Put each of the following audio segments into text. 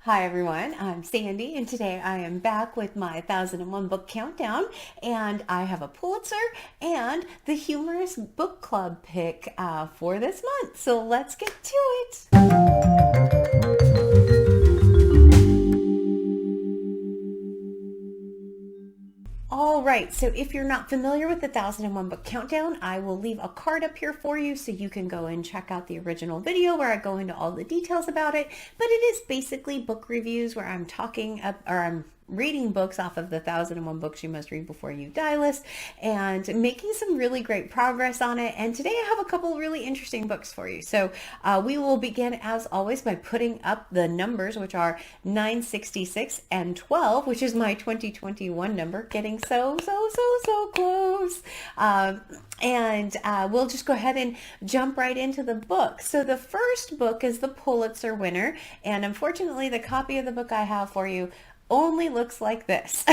Hi everyone, I'm Sandy and today I am back with my 1001 book countdown, and I have a Pulitzer and the Humorous book club pick for this month. So let's get to it. All right, so if you're not familiar with the 1001 book countdown, I will leave a card up here for you so you can go and check out the original video where I go into all the details about it. But it is basically book reviews where I'm I'm reading books off of the 1001 books you must read before you die list and making some really great progress on it. And today I have a couple really interesting books for you. So we will begin as always by putting up the numbers, which are 966 and 12, which is my 2021 number, getting so close. And we'll just go ahead and jump right into the book. So the first book is the Pulitzer winner, and unfortunately the copy of the book I have for you only looks like this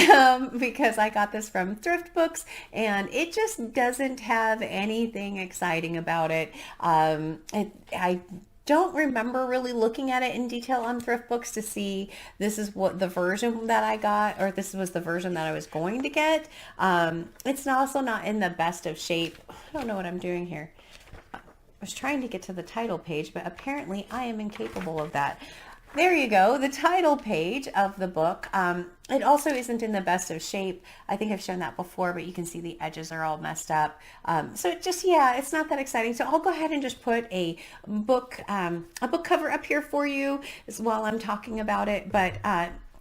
because I got this from Thrift Books and it just doesn't have anything exciting about it. I don't remember really looking at it in detail on Thrift Books to see this is what the version that I got, or this was the version that I was going to get. It's also not in the best of shape. I don't know what I'm doing here. I was trying to get to the title page, but apparently I am incapable of that. There you go, the title page of the book. It also isn't in the best of shape. I think I've shown that before, but you can see the edges are all messed up. So it just, yeah, it's not that exciting. So I'll go ahead and just put a book cover up here for you while I'm talking about it. But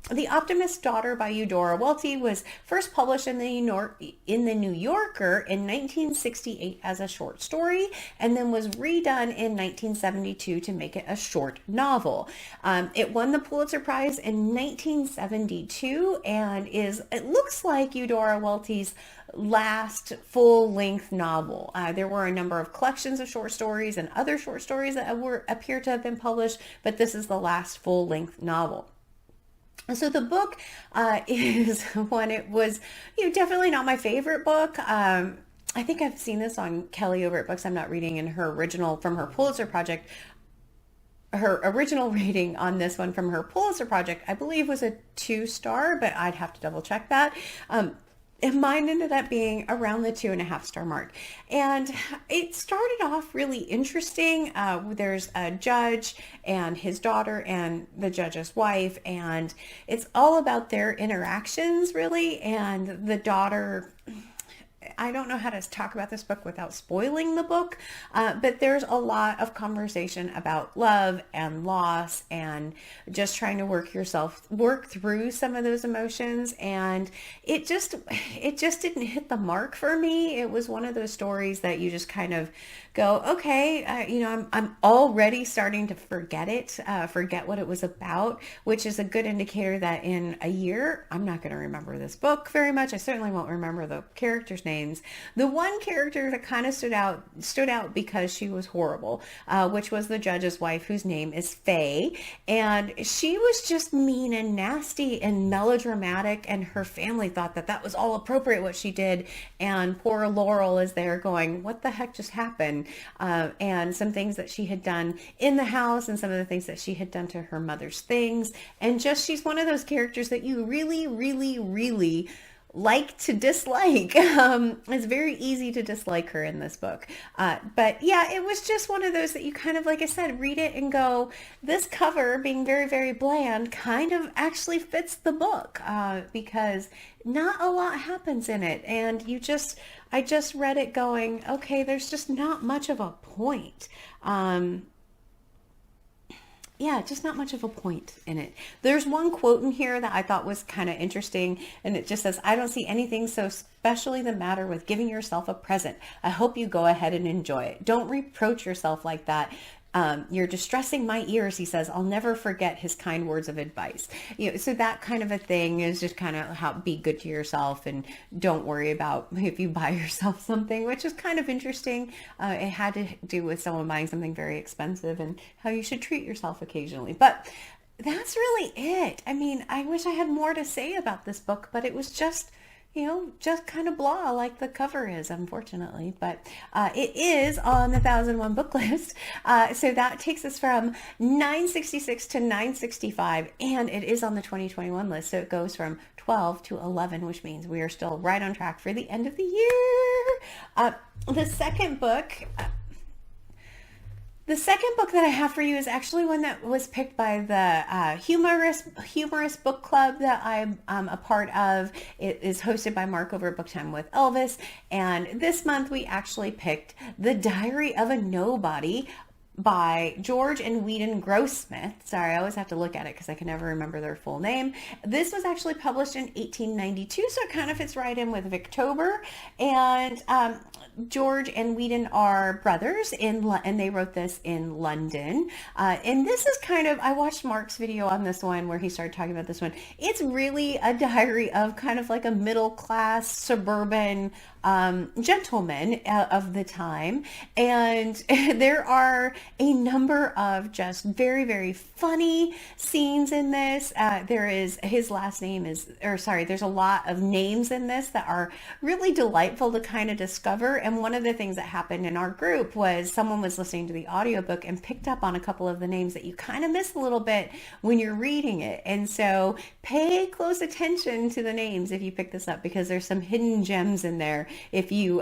The Optimist's Daughter by Eudora Welty was first published in the New Yorker in 1968 as a short story, and then was redone in 1972 to make it a short novel. It won the Pulitzer Prize in 1972 and it looks like Eudora Welty's last full-length novel. There were a number of collections of short stories and other short stories that appear to have been published, but this is the last full-length novel. So the book is one, it was, definitely not my favorite book. I think I've seen this on Kelly over at Books I'm Not Reading in her original, from her Pulitzer Project. Her original rating on this one from her Pulitzer Project, I believe, was a 2-star, but I'd have to double check that. And mine ended up being around the 2.5-star mark. And it started off really interesting. There's a judge and his daughter and the judge's wife, and it's all about their interactions, really. And the daughter, I don't know how to talk about this book without spoiling the book, but there's a lot of conversation about love and loss and just trying to work through some of those emotions. And it just didn't hit the mark for me. It was one of those stories that you just kind of go, okay, I'm already starting to forget what it was about, which is a good indicator that in a year, I'm not going to remember this book very much. I certainly won't remember the characters' names. The one character that kind of stood out because she was horrible, which was the judge's wife, whose name is Faye. And she was just mean and nasty and melodramatic, and her family thought that was all appropriate what she did. And poor Laurel is there going, what the heck just happened? And some things that she had done in the house and some of the things that she had done to her mother's things. And just, she's one of those characters that you really, really, really like to dislike. It's very easy to dislike her in this book. But yeah, it was just one of those that you kind of, like I said, read it and go, this cover being very, very bland kind of actually fits the book, because not a lot happens in it. And I just read it going, okay, there's just not much of a point. Yeah, just not much of a point in it. There's one quote in here that I thought was kind of interesting, and it just says, I don't see anything so especially the matter with giving yourself a present. I hope you go ahead and enjoy it. Don't reproach yourself like that. You're distressing my ears, he says. I'll never forget his kind words of advice. So that kind of a thing is just kind of how, be good to yourself and don't worry about if you buy yourself something, which is kind of interesting. It had to do with someone buying something very expensive and how you should treat yourself occasionally. But that's really it. I mean, I wish I had more to say about this book, but it was just, just kind of blah like the cover is, unfortunately. But it is on the 1001 book list. So that takes us from 966 to 965, and it is on the 2021 list. So it goes from 12 to 11, which means we are still right on track for the end of the year. The second book that I have for you is actually one that was picked by the Humorous book club that I'm a part of. It is hosted by Mark over at Booktime with Elvis. And this month we actually picked The Diary of a Nobody by George and Weedon Grossmith. Sorry, I always have to look at it because I can never remember their full name. This was actually published in 1892, so it kind of fits right in with Victober. And George and Weedon are brothers, and they wrote this in London. And this is kind of, I watched Mark's video on this one where he started talking about this one. It's really a diary of kind of like a middle-class suburban gentleman of the time. And there are a number of just very, very funny scenes in this. There's a lot of names in this that are really delightful to kind of discover. And one of the things that happened in our group was someone was listening to the audiobook and picked up on a couple of the names that you kind of miss a little bit when you're reading it. And so pay close attention to the names if you pick this up, because there's some hidden gems in there if you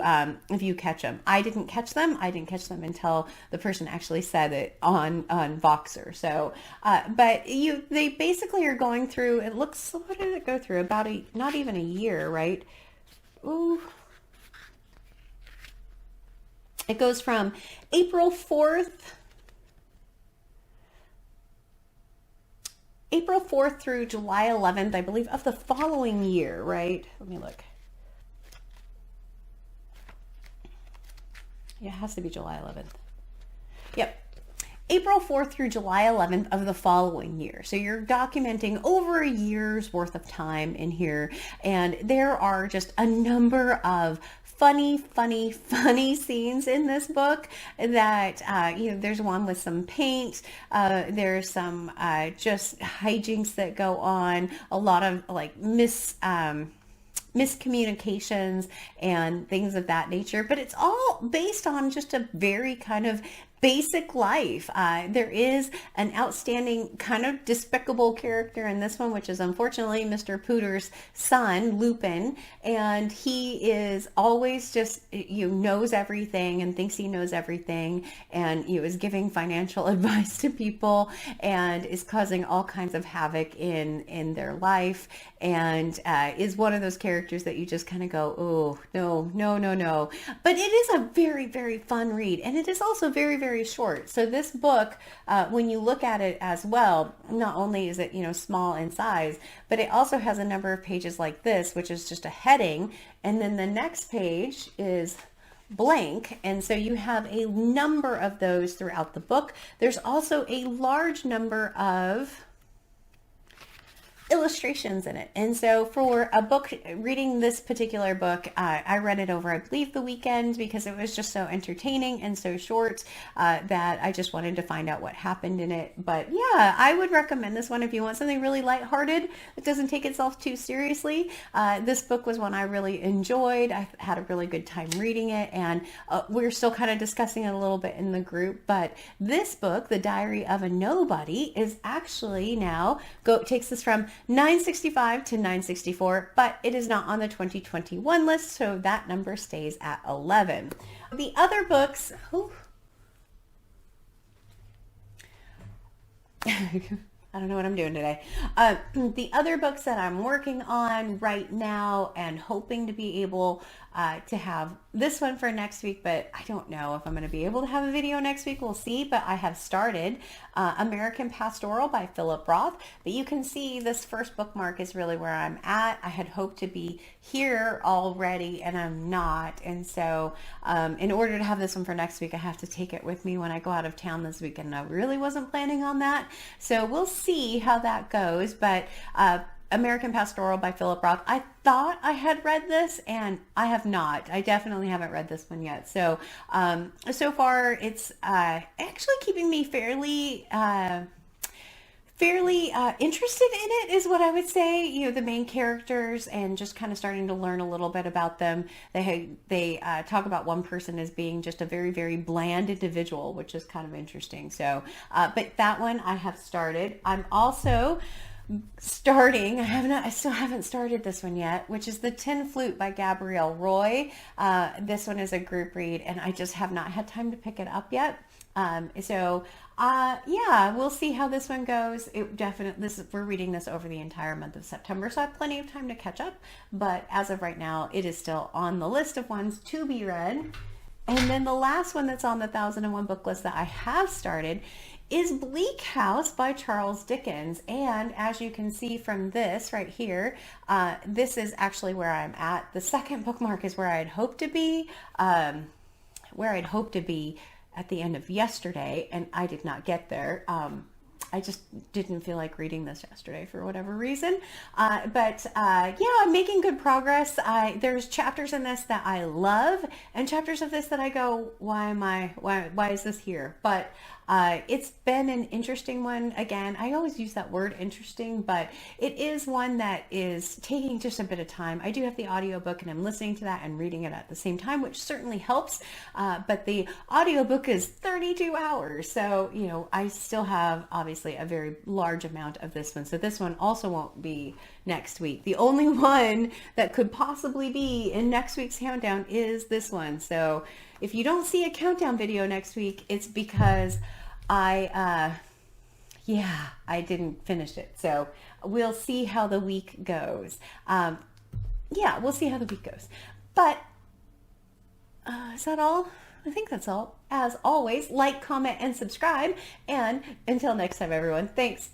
catch them. I didn't catch them until the person actually said it on Voxer. So, but they basically are going through, it looks, what did it go through? About not even a year, right? Ooh. It goes from April 4th through July 11th, I believe, of the following year, right? Let me look. Yeah, it has to be July 11th. Yep. April 4th through July 11th of the following year. So you're documenting over a year's worth of time in here. And there are just a number of funny scenes in this book that, there's one with some paint. There's some just hijinks that go on. A lot of like miscommunications and things of that nature, but it's all based on just a very kind of basic life. There is an outstanding kind of despicable character in this one, which is unfortunately Mr. Pooter's son, Lupin, and he is always just, knows everything and thinks he knows everything, and is giving financial advice to people and is causing all kinds of havoc in their life, and is one of those characters that you just kind of go, oh, no. But it is a very, very fun read, and it is also very, very short. So this book, when you look at it as well, not only is it, small in size, but it also has a number of pages like this, which is just a heading. And then the next page is blank. And so you have a number of those throughout the book. There's also a large number of illustrations in it. And so for a book, reading this particular book, I read it over, I believe, the weekend, because it was just so entertaining and so short that I just wanted to find out what happened in it. But yeah, I would recommend this one if you want something really lighthearted that doesn't take itself too seriously. This book was one I really enjoyed. I had a really good time reading it, and we're still kind of discussing it a little bit in the group. But this book, The Diary of a Nobody, is actually now takes us from 965 to 964, but it is not on the 2021 list, so that number stays at 11. The other books, I don't know what I'm doing today. The other books that I'm working on right now and hoping to be able to have this one for next week, but I don't know if I'm going to be able to have a video next week. We'll see, but I have started American Pastoral by Philip Roth. But you can see this first bookmark is really where I'm at. I had hoped to be here already, and I'm not. And so in order to have this one for next week, I have to take it with me when I go out of town this weekend. I really wasn't planning on that. So we'll see how that goes. But American Pastoral by Philip Roth, I thought I had read this, and I have not. I definitely haven't read this one yet. So so far it's actually keeping me fairly fairly interested in it is what I would say. You know, the main characters and just kind of starting to learn a little bit about them. They talk about one person as being just a very, very bland individual, which is kind of interesting. So, but that one I have started. I'm also starting, I still haven't started this one yet, which is The Tin Flute by Gabrielle Roy. This one is a group read and I just have not had time to pick it up yet. Yeah, we'll see how this one goes. We're reading this over the entire month of September, so I have plenty of time to catch up. But as of right now, it is still on the list of ones to be read. And then the last one that's on the 1001 book list that I have started is Bleak House by Charles Dickens. And as you can see from this right here, this is actually where I'm at. The second bookmark is where I'd hoped to be, at the end of yesterday, and I did not get there. I just didn't feel like reading this yesterday for whatever reason. Yeah, I'm making good progress. There's chapters in this that I love and chapters of this that I go, why is this here? But it's been an interesting one. Again, I always use that word interesting, but it is one that is taking just a bit of time. I do have the audiobook and I'm listening to that and reading it at the same time, which certainly helps. But the audiobook is 32 hours. So, you know, I still have obviously a very large amount of this one. So this one also won't be next week. The only one that could possibly be in next week's countdown is this one. So if you don't see a countdown video next week, it's because I didn't finish it. So we'll see how the week goes. We'll see how the week goes. But is that all? I think that's all. As always, like, comment, and subscribe. And until next time, everyone, thanks. Bye.